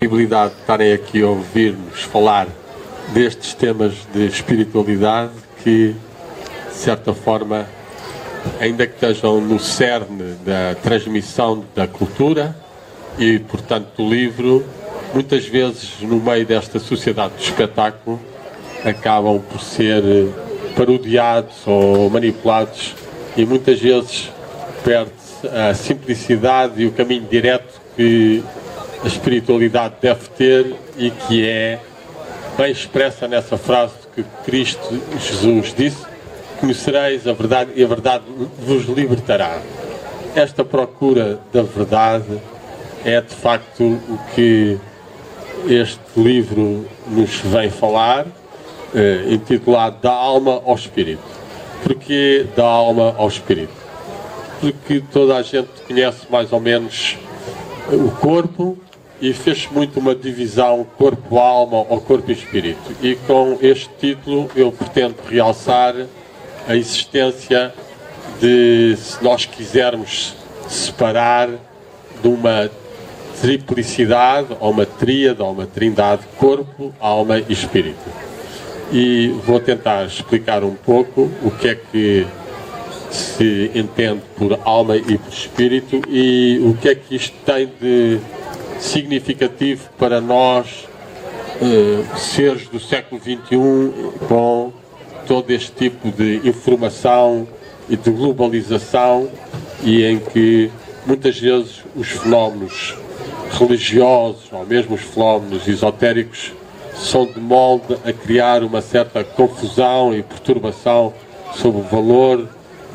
possibilidade de estarem aqui a ouvir-nos falar destes temas de espiritualidade que, de certa forma, ainda que estejam no cerne da transmissão da cultura e, portanto, do livro, muitas vezes, no meio desta sociedade do espetáculo, acabam por ser parodiados ou manipulados e muitas vezes perde-se a simplicidade e o caminho direto que a espiritualidade deve ter e que é bem expressa nessa frase que Cristo Jesus disse: conhecereis a verdade e a verdade vos libertará. Esta procura da verdade é de facto o que este livro nos vem falar, intitulado Da Alma ao Espírito. Porquê da alma ao espírito? Porque toda a gente conhece mais ou menos o corpo e fez muito uma divisão corpo-alma ou corpo e espírito. E com este título eu pretendo realçar a existência de, se nós quisermos separar, de uma triplicidade, ou uma tríade, ou uma trindade, corpo, alma e espírito. E vou tentar explicar um pouco o que é que se entende por alma e por espírito e o que é que isto tem de significativo para nós, seres do século XXI, com todo este tipo de informação e de globalização, e em que muitas vezes os fenómenos religiosos ou mesmo os fenómenos esotéricos são de molde a criar uma certa confusão e perturbação sobre o valor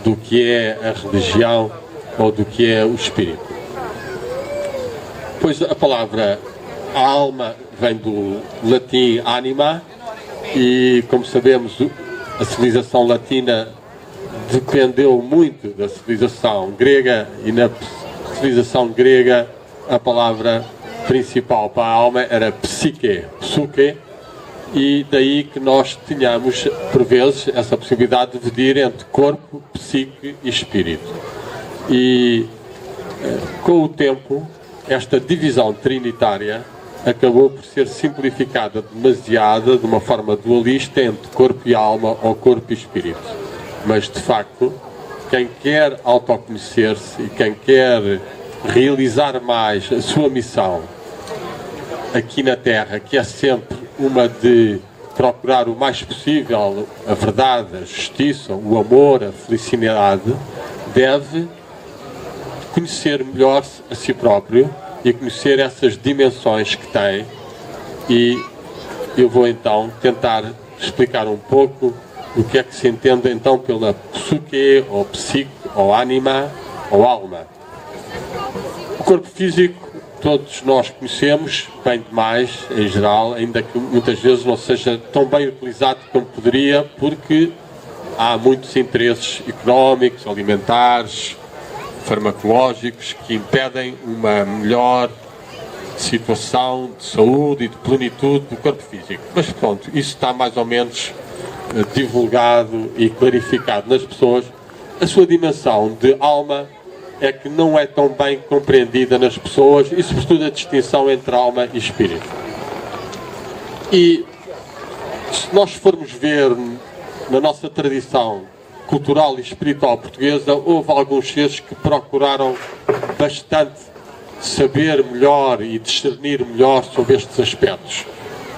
do que é a religião ou do que é o espírito. Pois a palavra alma vem do latim anima e, como sabemos, a civilização latina dependeu muito da civilização grega, e na civilização grega a palavra principal para a alma era psique, e daí que nós tínhamos, por vezes, essa possibilidade de dividir entre corpo, psique e espírito. E com o tempo, esta divisão trinitária acabou por ser simplificada demasiado, de uma forma dualista, entre corpo e alma ou corpo e espírito. Mas, de facto, quem quer autoconhecer-se e quem quer realizar mais a sua missão aqui na Terra, que é sempre uma de procurar o mais possível a verdade, a justiça, o amor, a felicidade, deve conhecer melhor a si próprio e conhecer essas dimensões que tem. E eu vou então tentar explicar um pouco o que é que se entende então pela psuque, ou psique, ou ânima, ou alma. O corpo físico todos nós conhecemos bem demais, em geral, ainda que muitas vezes não seja tão bem utilizado como poderia, porque há muitos interesses económicos, alimentares, farmacológicos, que impedem uma melhor situação de saúde e de plenitude do corpo físico. Mas pronto, isso está mais ou menos divulgado e clarificado nas pessoas. A sua dimensão de alma é que não é tão bem compreendida nas pessoas, e sobretudo a distinção entre alma e espírito. E se nós formos ver na nossa tradição cultural e espiritual portuguesa, houve alguns seres que procuraram bastante saber melhor e discernir melhor sobre estes aspectos,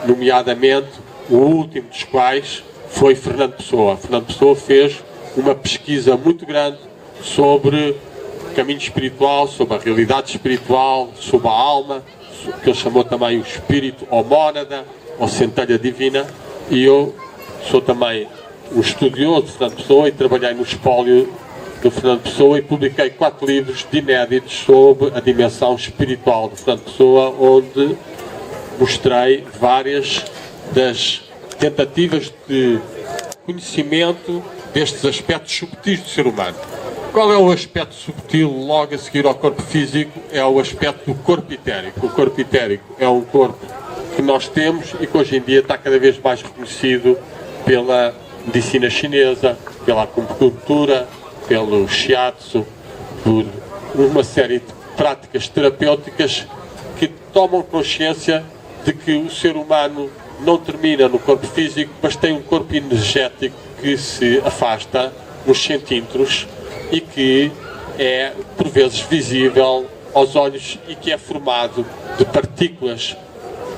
nomeadamente o último dos quais foi Fernando Pessoa. Fernando Pessoa fez uma pesquisa muito grande sobre o caminho espiritual, sobre a realidade espiritual, sobre a alma, que ele chamou também o espírito, ou mónada, ou centelha divina. E eu sou também um estudioso de Fernando Pessoa e trabalhei no espólio do Fernando Pessoa e publiquei 4 livros de inéditos sobre a dimensão espiritual de Fernando Pessoa, onde mostrei várias das tentativas de conhecimento destes aspectos subtis do ser humano. Qual é o aspecto subtil logo a seguir ao corpo físico? É o aspecto do corpo etérico. O corpo etérico é um corpo que nós temos e que hoje em dia está cada vez mais reconhecido pela medicina chinesa, pela acupuntura, pelo shiatsu, por uma série de práticas terapêuticas que tomam consciência de que o ser humano não termina no corpo físico, mas tem um corpo energético que se afasta nos centímetros e que é, por vezes, visível aos olhos e que é formado de partículas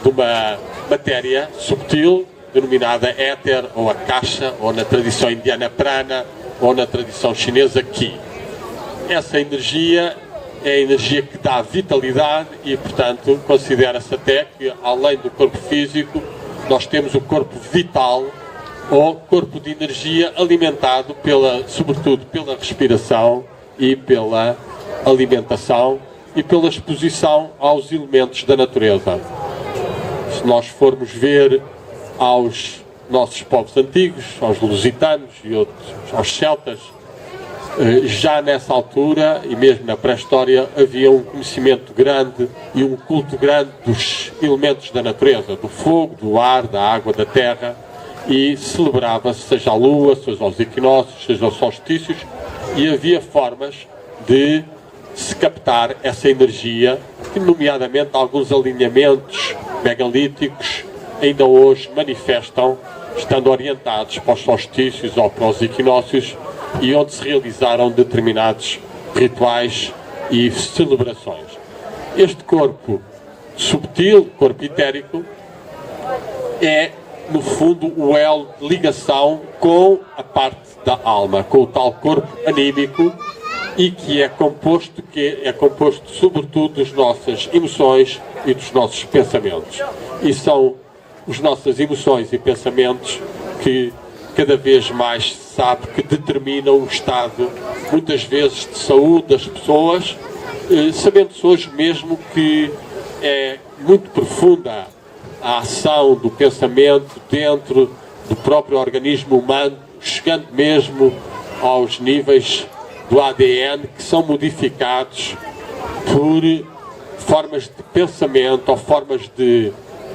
de uma matéria subtil, denominada éter, ou a caixa, ou na tradição indiana prana, ou na tradição chinesa ki. Essa energia é a energia que dá vitalidade e, portanto, considera-se até que, além do corpo físico, nós temos o corpo vital, ou corpo de energia alimentado, sobretudo pela respiração e pela alimentação e pela exposição aos elementos da natureza. Se nós formos ver aos nossos povos antigos, aos lusitanos e outros, aos celtas, já nessa altura, e mesmo na pré-história, havia um conhecimento grande e um culto grande dos elementos da natureza, do fogo, do ar, da água, da terra, e celebrava-se, seja a lua, seja aos equinócios, seja aos solstícios, e havia formas de se captar essa energia, que nomeadamente alguns alinhamentos megalíticos ainda hoje manifestam, estando orientados para os solstícios ou para os equinócios, e onde se realizaram determinados rituais e celebrações. Este corpo subtil, corpo etérico, é, no fundo, o elo de ligação com a parte da alma, com o tal corpo anímico, e que é composto sobretudo das nossas emoções e dos nossos pensamentos. E são as nossas emoções e pensamentos que cada vez mais se sabe que determinam o estado, muitas vezes, de saúde das pessoas, sabendo-se hoje mesmo que é muito profunda a ação do pensamento dentro do próprio organismo humano, chegando mesmo aos níveis do ADN que são modificados por formas de pensamento ou formas de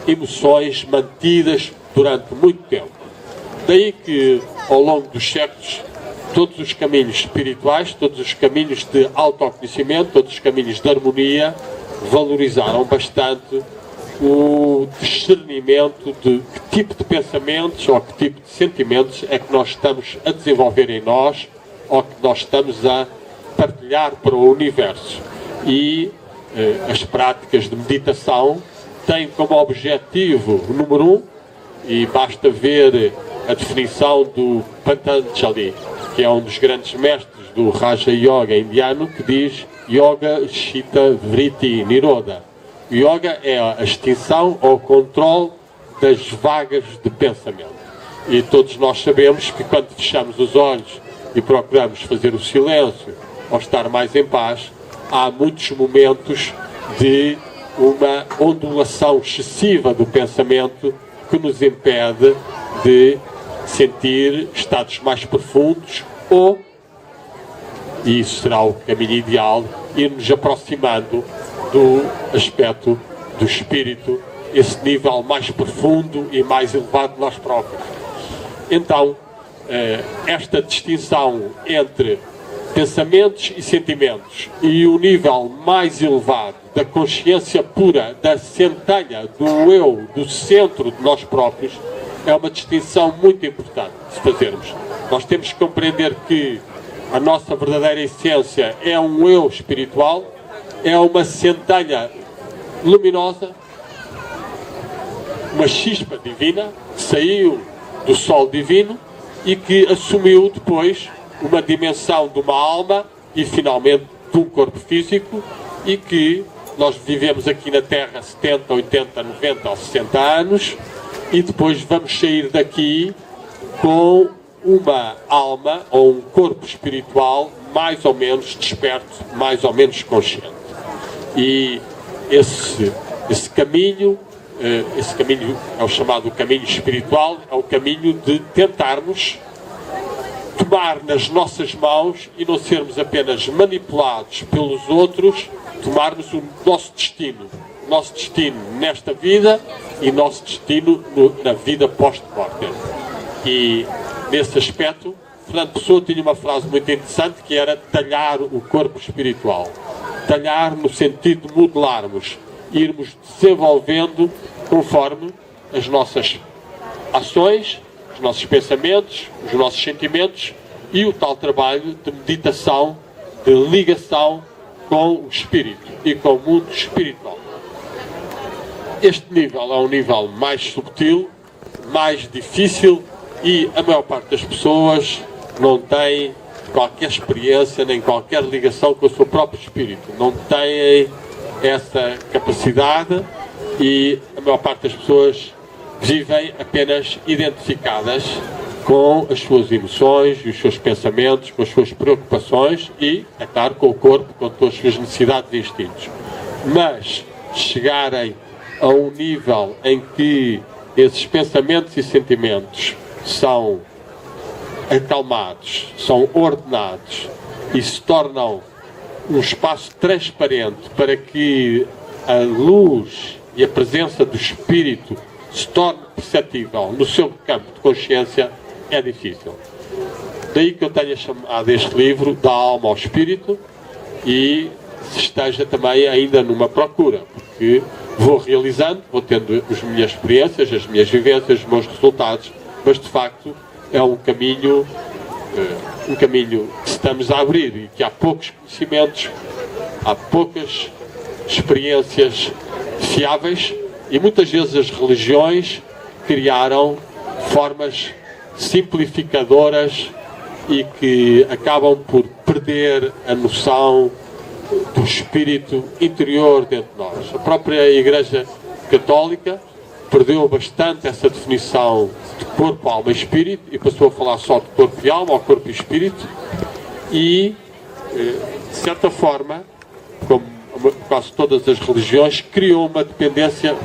emoções mantidas durante muito tempo. Daí que, ao longo dos séculos, todos os caminhos espirituais, todos os caminhos de autoconhecimento, todos os caminhos de harmonia, valorizaram bastante o discernimento de que tipo de pensamentos ou que tipo de sentimentos é que nós estamos a desenvolver em nós ou que nós estamos a partilhar para o universo. E as práticas de meditação têm como objetivo, número 1, e basta ver a definição do Patanjali, que é um dos grandes mestres do Raja Yoga indiano, que diz Yoga Chitta Vritti Nirodha. Yoga é a extinção ou controle das vagas de pensamento. E todos nós sabemos que quando fechamos os olhos e procuramos fazer o silêncio ou estar mais em paz, há muitos momentos de uma ondulação excessiva do pensamento que nos impede de sentir estados mais profundos ou, e isso será o caminho ideal, ir-nos aproximando do aspecto do espírito, esse nível mais profundo e mais elevado de nós próprios. Então, esta distinção entre pensamentos e sentimentos e o nível mais elevado da consciência pura, da centelha do eu, do centro de nós próprios, é uma distinção muito importante de se fazermos. Nós temos que compreender que a nossa verdadeira essência é um eu espiritual, é uma centelha luminosa, uma chispa divina que saiu do sol divino e que assumiu depois uma dimensão de uma alma e finalmente de um corpo físico, e que nós vivemos aqui na Terra 70, 80, 90 ou 60 anos e depois vamos sair daqui com uma alma ou um corpo espiritual mais ou menos desperto, mais ou menos consciente. E esse caminho é o chamado caminho espiritual, é o caminho de tentarmos tomar nas nossas mãos e não sermos apenas manipulados pelos outros, tomarmos o nosso destino nesta vida e nosso destino na vida pós-mortem. E nesse aspecto, Fernando Pessoa tinha uma frase muito interessante que era talhar o corpo espiritual. Talhar no sentido de modelarmos. irmos desenvolvendo conforme as nossas ações, os nossos pensamentos, os nossos sentimentos e o tal trabalho de meditação, de ligação com o espírito e com o mundo espiritual. Este nível é um nível mais subtil, mais difícil e a maior parte das pessoas não tem qualquer experiência nem qualquer ligação com o seu próprio espírito. Não têm essa capacidade e a maior parte das pessoas vivem apenas identificadas com as suas emoções e os seus pensamentos, com as suas preocupações e, é claro, com o corpo, com todas as suas necessidades e instintos. Mas chegarem a um nível em que esses pensamentos e sentimentos são acalmados, são ordenados e se tornam um espaço transparente para que a luz e a presença do espírito se torne perceptível no seu campo de consciência, é difícil. Daí que eu tenha chamado este livro Da Alma ao Espírito e esteja também ainda numa procura, porque vou realizando, vou tendo as minhas experiências, as minhas vivências, os meus resultados, mas de facto é um caminho que estamos a abrir e que há poucos conhecimentos, há poucas experiências fiáveis e muitas vezes as religiões criaram formas simplificadoras e que acabam por perder a noção do espírito interior dentro de nós. A própria Igreja Católica perdeu bastante essa definição de corpo, alma e espírito e passou a falar só de corpo e alma, ou corpo e espírito e, de certa forma, como quase todas as religiões, criou uma dependência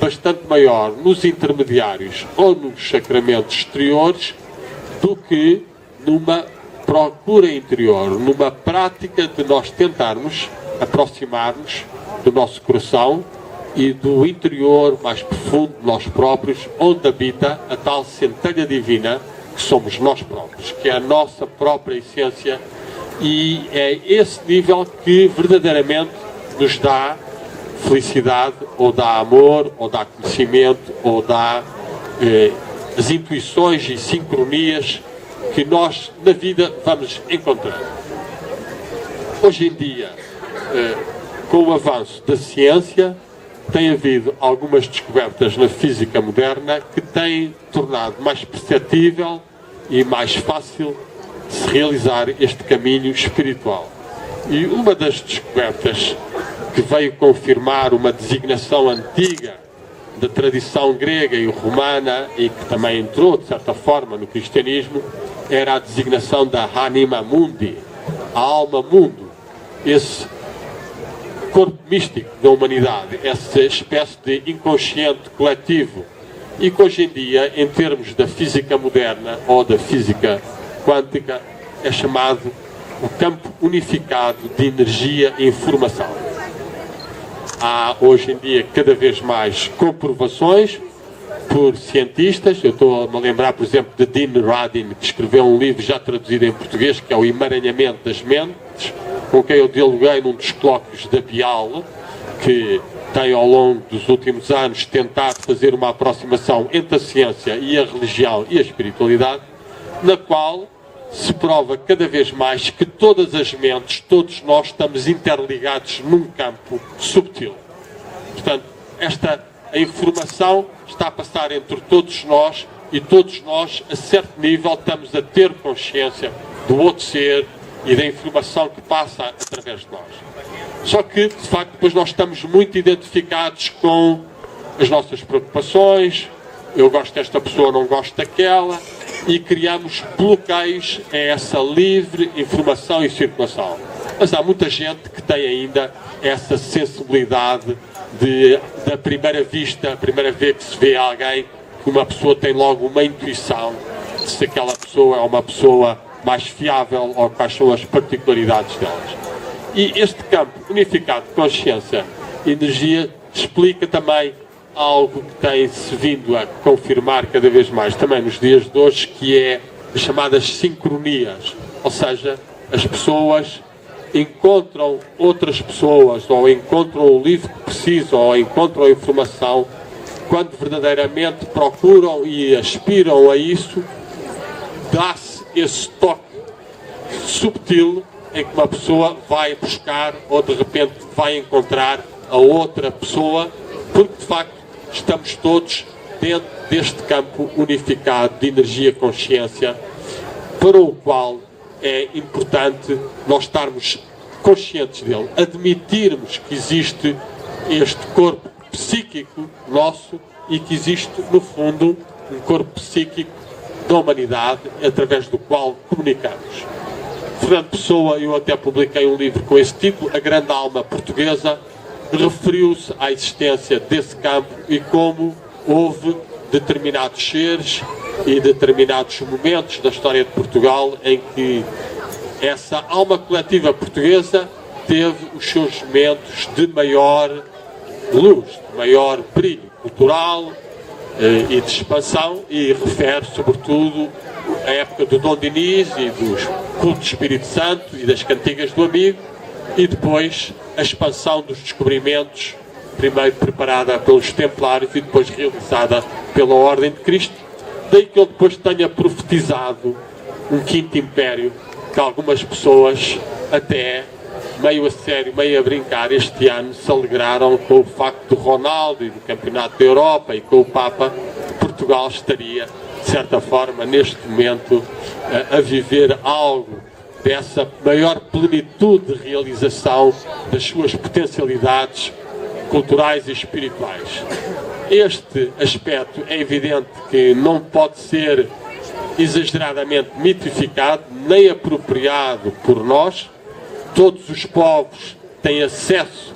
bastante maior nos intermediários ou nos sacramentos exteriores do que numa procura interior, numa prática de nós tentarmos aproximar-nos do nosso coração e do interior mais profundo de nós próprios, onde habita a tal centelha divina que somos nós próprios, que é a nossa própria essência, e é esse nível que verdadeiramente nos dá felicidade, ou dá amor, ou dá conhecimento, ou dá as intuições e sincronias que nós na vida vamos encontrar. Hoje em dia, com o avanço da ciência, tem havido algumas descobertas na física moderna que têm tornado mais perceptível e mais fácil de se realizar este caminho espiritual. E uma das descobertas que veio confirmar uma designação antiga da tradição grega e romana e que também entrou, de certa forma, no cristianismo, era a designação da Anima Mundi, a alma mundo, esse corpo místico da humanidade, essa espécie de inconsciente coletivo, e que hoje em dia, em termos da física moderna ou da física quântica, é chamado o campo unificado de energia e informação. Há hoje em dia cada vez mais comprovações por cientistas. Eu estou a me lembrar, por exemplo, de Dean Radin, que escreveu um livro já traduzido em português, que é o Emaranhamento das Mentes, com quem eu dialoguei num dos colóquios da Bial, que tem ao longo dos últimos anos tentado fazer uma aproximação entre a ciência e a religião e a espiritualidade, na qual se prova cada vez mais que todas as mentes, todos nós estamos interligados num campo subtil. Portanto, a informação está a passar entre todos nós e todos nós, a certo nível, estamos a ter consciência do outro ser e da informação que passa através de nós. Só que, de facto, depois nós estamos muito identificados com as nossas preocupações, eu gosto desta pessoa, não gosto daquela, e criamos bloqueios a essa livre informação e circulação. Mas há muita gente que tem ainda essa sensibilidade da primeira vista, a primeira vez que se vê alguém, que uma pessoa tem logo uma intuição de se aquela pessoa é uma pessoa mais fiável ou quais são as particularidades delas. E este campo unificado de consciência e energia explica também algo que tem-se vindo a confirmar cada vez mais também nos dias de hoje, que é as chamadas sincronias, ou seja, as pessoas encontram outras pessoas, ou encontram o livro que precisam, ou encontram a informação, quando verdadeiramente procuram e aspiram a isso, dá-se esse toque subtil em que uma pessoa vai buscar ou de repente vai encontrar a outra pessoa, porque de facto estamos todos dentro deste campo unificado de energia-consciência, para o qual é importante nós estarmos conscientes dele, admitirmos que existe este corpo psíquico nosso e que existe, no fundo, um corpo psíquico da humanidade através do qual comunicamos. Fernando Pessoa, eu até publiquei um livro com esse título, A Grande Alma Portuguesa, referiu-se à existência desse campo e como houve determinados seres e determinados momentos da história de Portugal em que essa alma coletiva portuguesa teve os seus momentos de maior luz, de maior brilho cultural e de expansão, e refere sobretudo a época do Dom Dinis e dos cultos do Espírito Santo e das cantigas do amigo, e depois a expansão dos descobrimentos, primeiro preparada pelos Templários e depois realizada pela Ordem de Cristo. Daí que ele depois tenha profetizado um quinto império, que algumas pessoas, até meio a sério, meio a brincar, este ano se alegraram com o facto do Ronaldo e do Campeonato da Europa e com o Papa. Portugal estaria, de certa forma, neste momento, a viver algo dessa maior plenitude de realização das suas potencialidades culturais e espirituais. Este aspecto é evidente que não pode ser exageradamente mitificado, nem apropriado por nós. Todos os povos têm acesso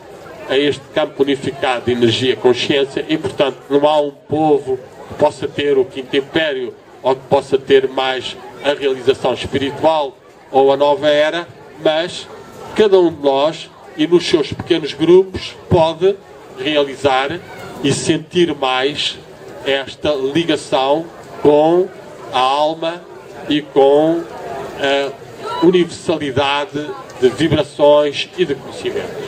a este campo unificado de energia-consciência e, portanto, não há um povo que possa ter o Quinto Império ou que possa ter mais a realização espiritual ou a nova era, mas cada um de nós, e nos seus pequenos grupos, pode realizar e sentir mais esta ligação com a alma e com a universalidade de vibrações e de conhecimentos.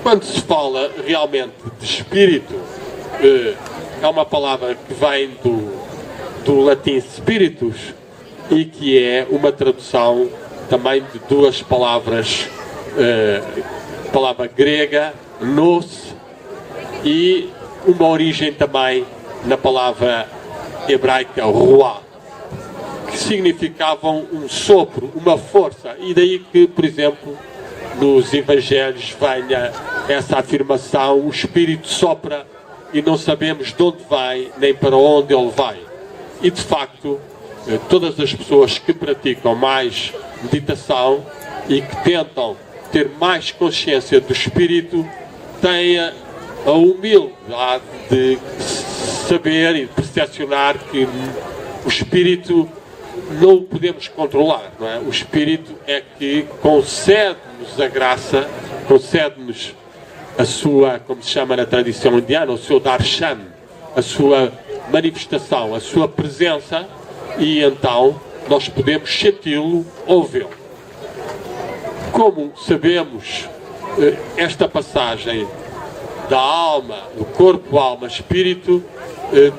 Quando se fala realmente de espírito, é uma palavra que vem do latim spiritus e que é uma tradução também de duas palavras, palavra grega, nous, e uma origem também na palavra hebraica ruah, que significavam um sopro, uma força, e daí que, por exemplo, nos Evangelhos venha essa afirmação: o Espírito sopra e não sabemos de onde vai nem para onde ele vai. E de facto, todas as pessoas que praticam mais meditação e que tentam ter mais consciência do Espírito têm a humildade de saber e de percepcionar que o Espírito não o podemos controlar, não é? O Espírito é que concede-nos a graça, concede-nos a sua, como se chama na tradição indiana, o seu darshan, a sua manifestação, a sua presença, e então nós podemos senti-lo ou vê-lo. Como sabemos, esta passagem da alma, do corpo, alma, espírito,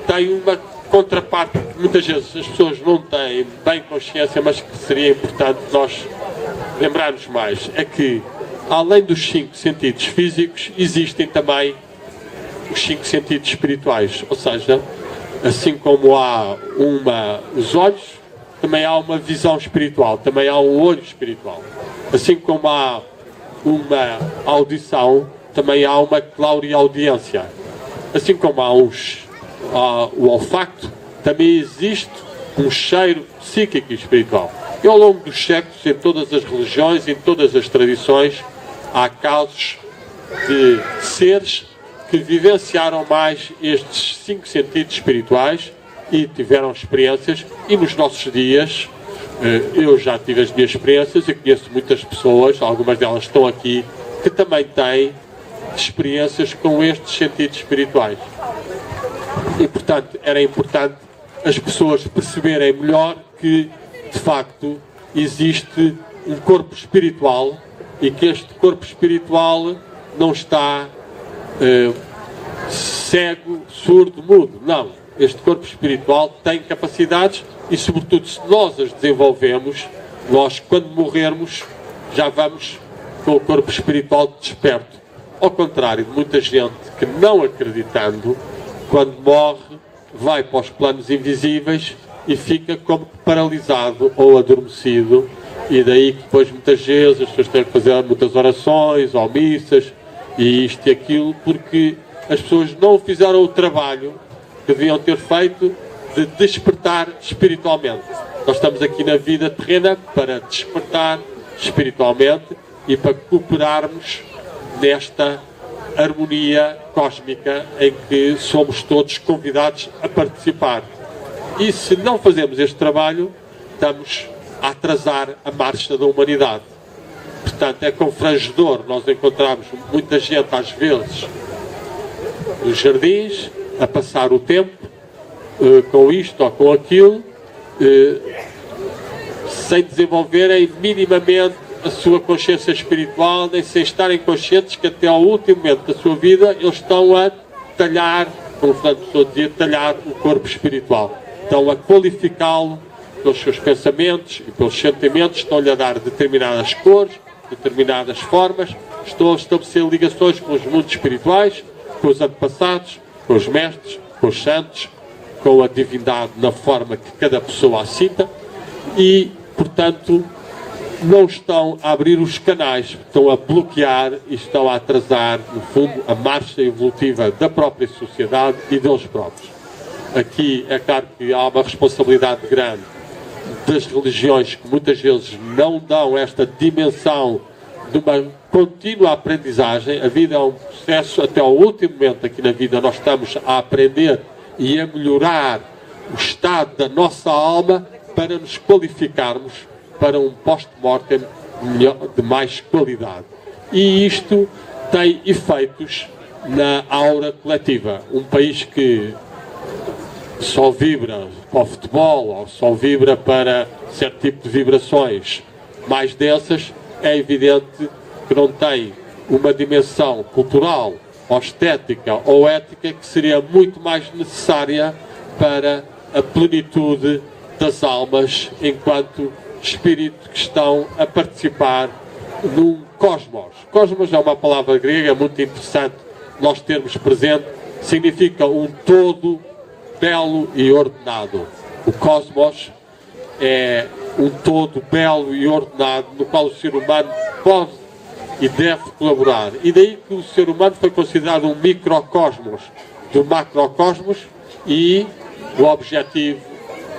tem uma contraparte que muitas vezes as pessoas não têm bem consciência, mas que seria importante nós lembrarmos mais. É que, além dos 5 sentidos físicos, existem também os 5 sentidos espirituais. Ou seja, assim como há os olhos, também há uma visão espiritual, também há um olho espiritual. Assim como há uma audição, também há uma clareaudiência. Assim como há o olfato, também existe um cheiro psíquico e espiritual. E ao longo dos séculos, em todas as religiões, em todas as tradições, há casos de seres que vivenciaram mais estes 5 sentidos espirituais e tiveram experiências, e nos nossos dias, eu já tive as minhas experiências e conheço muitas pessoas, algumas delas estão aqui, que também têm experiências com estes sentidos espirituais. E, portanto, era importante as pessoas perceberem melhor que, de facto, existe um corpo espiritual e que este corpo espiritual não está cego, surdo, mudo. Não. Este corpo espiritual tem capacidades e, sobretudo, se nós as desenvolvemos, nós, quando morrermos, já vamos com o corpo espiritual desperto. Ao contrário de muita gente que, não acreditando, quando morre, vai para os planos invisíveis e fica como paralisado ou adormecido. E daí que depois, muitas vezes, as pessoas têm que fazer muitas orações ou missas e isto e aquilo, porque as pessoas não fizeram o trabalho que deviam ter feito de despertar espiritualmente. Nós estamos aqui na vida terrena para despertar espiritualmente e para cooperarmos nesta harmonia cósmica em que somos todos convidados a participar. E se não fazemos este trabalho, estamos a atrasar a marcha da humanidade. Portanto, é confrangedor nós encontrarmos muita gente, às vezes, nos jardins, a passar o tempo com isto ou com aquilo, sem desenvolverem minimamente a sua consciência espiritual, nem sem estarem conscientes que até ao último momento da sua vida eles estão a talhar, como o Fernando Pessoa dizia, talhar o corpo espiritual. Estão a qualificá-lo pelos seus pensamentos e pelos sentimentos, estão-lhe a dar determinadas cores, determinadas formas, estão a estabelecer ligações com os mundos espirituais, com os antepassados, com os mestres, com os santos, com a divindade na forma que cada pessoa a sinta e, portanto, não estão a abrir os canais, estão a bloquear e estão a atrasar, no fundo, a marcha evolutiva da própria sociedade e deles próprios. Aqui é claro que há uma responsabilidade grande das religiões que muitas vezes não dão esta dimensão de uma contínua aprendizagem. A vida é um processo, até ao último momento aqui na vida nós estamos a aprender e a melhorar o estado da nossa alma para nos qualificarmos para um post-mortem de mais qualidade. E isto tem efeitos na aura coletiva. Um país que só vibra para o futebol ou só vibra para certo tipo de vibrações mais densas, é evidente que não tem uma dimensão cultural ou estética ou ética que seria muito mais necessária para a plenitude das almas enquanto espírito que estão a participar num cosmos. Cosmos é uma palavra grega muito interessante nós termos presente, significa um todo belo e ordenado. O cosmos é um todo belo e ordenado no qual o ser humano pode e deve colaborar. E daí que o ser humano foi considerado um microcosmos do macrocosmos e o objetivo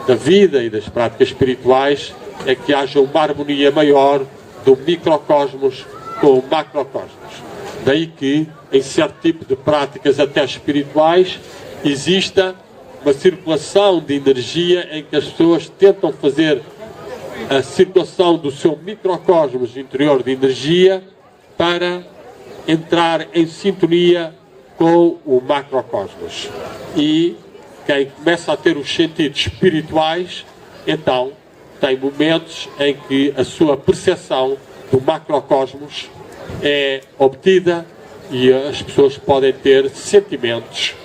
da vida e das práticas espirituais é que haja uma harmonia maior do microcosmos com o macrocosmos. Daí que, em certo tipo de práticas até espirituais, exista uma circulação de energia em que as pessoas tentam fazer a circulação do seu microcosmos interior de energia para entrar em sintonia com o macrocosmos. E quem começa a ter os sentidos espirituais, então tem momentos em que a sua percepção do macrocosmos é obtida e as pessoas podem ter sentimentos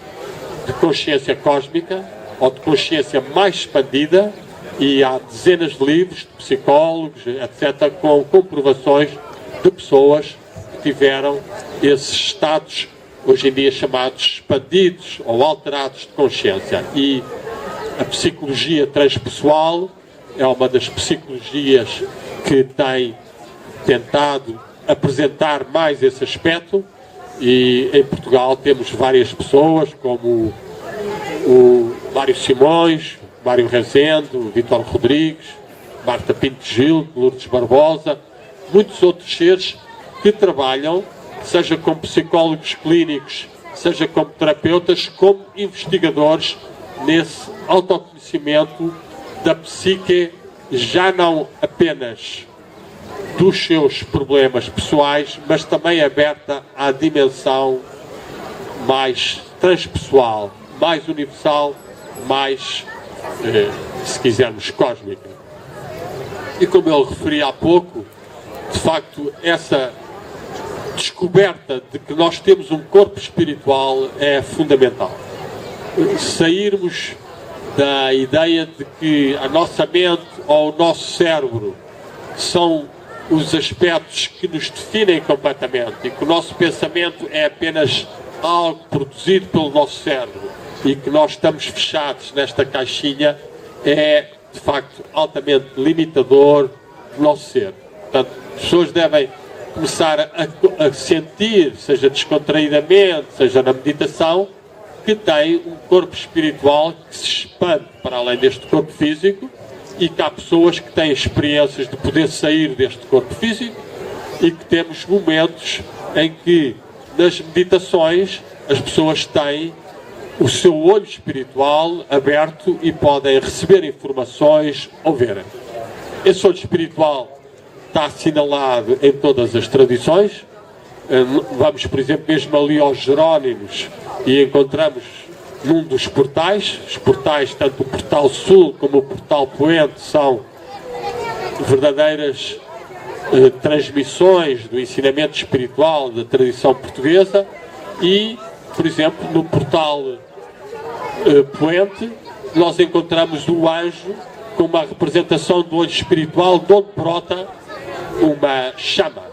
de consciência cósmica ou de consciência mais expandida, e há dezenas de livros de psicólogos, etc., com comprovações de pessoas que tiveram esses estados, hoje em dia chamados expandidos ou alterados de consciência. E a psicologia transpessoal é uma das psicologias que tem tentado apresentar mais esse aspecto, e em Portugal temos várias pessoas como o Mário Simões, Mário Rezende, o Vítor Rodrigues, Marta Pinto Gil, Lourdes Barbosa, muitos outros seres que trabalham, seja como psicólogos clínicos, seja como terapeutas, como investigadores nesse autoconhecimento da psique, já não apenas dos seus problemas pessoais, mas também aberta à dimensão mais transpessoal, mais universal, mais, se quisermos, cósmica. E como eu referi há pouco, de facto, essa descoberta de que nós temos um corpo espiritual é fundamental. Sairmos da ideia de que a nossa mente ou o nosso cérebro são os aspectos que nos definem completamente e que o nosso pensamento é apenas algo produzido pelo nosso cérebro e que nós estamos fechados nesta caixinha, é de facto altamente limitador do nosso ser. Portanto, as pessoas devem começar a sentir, seja descontraídamente, seja na meditação, que tem um corpo espiritual que se expande para além deste corpo físico e que há pessoas que têm experiências de poder sair deste corpo físico e que temos momentos em que nas meditações as pessoas têm o seu olho espiritual aberto e podem receber informações ou verem. Esse olho espiritual está assinalado em todas as tradições. Vamos, por exemplo, mesmo ali aos Jerónimos e encontramos num dos portais, os portais, tanto o Portal Sul como o Portal Poente, são verdadeiras transmissões do ensinamento espiritual da tradição portuguesa e, por exemplo, no Portal Poente, nós encontramos o anjo com uma representação do olho espiritual de onde brota uma chama.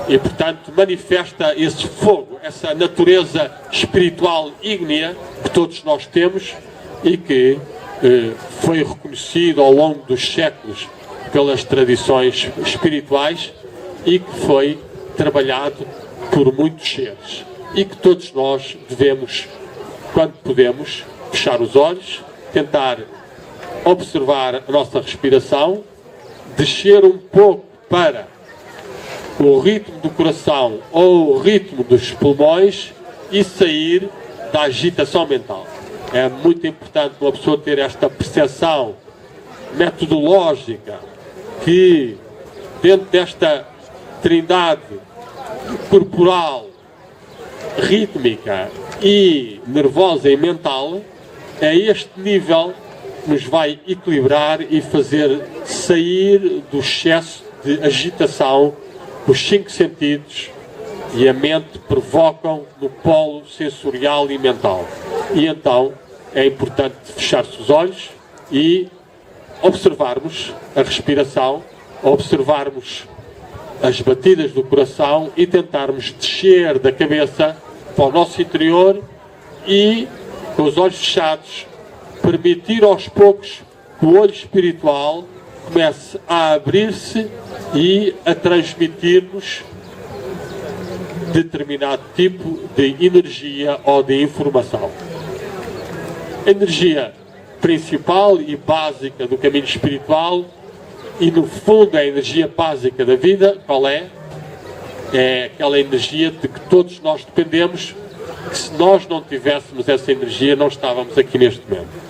E, portanto, manifesta esse fogo, essa natureza espiritual ígnea que todos nós temos e que foi reconhecido ao longo dos séculos pelas tradições espirituais e que foi trabalhado por muitos seres. E que todos nós devemos, quando podemos, fechar os olhos, tentar observar a nossa respiração, descer um pouco para o ritmo do coração ou o ritmo dos pulmões e sair da agitação mental. É muito importante uma pessoa ter esta percepção metodológica que dentro desta trindade corporal, rítmica e nervosa e mental, é este nível que nos vai equilibrar e fazer sair do excesso de agitação. Os 5 sentidos e a mente provocam no polo sensorial e mental. E então é importante fechar-se os olhos e observarmos a respiração, observarmos as batidas do coração e tentarmos descer da cabeça para o nosso interior e, com os olhos fechados, permitir aos poucos que o olho espiritual comece a abrir-se e a transmitir-nos determinado tipo de energia ou de informação. A energia principal e básica do caminho espiritual e, no fundo, a energia básica da vida, qual é? É aquela energia de que todos nós dependemos, que se nós não tivéssemos essa energia, não estávamos aqui neste momento.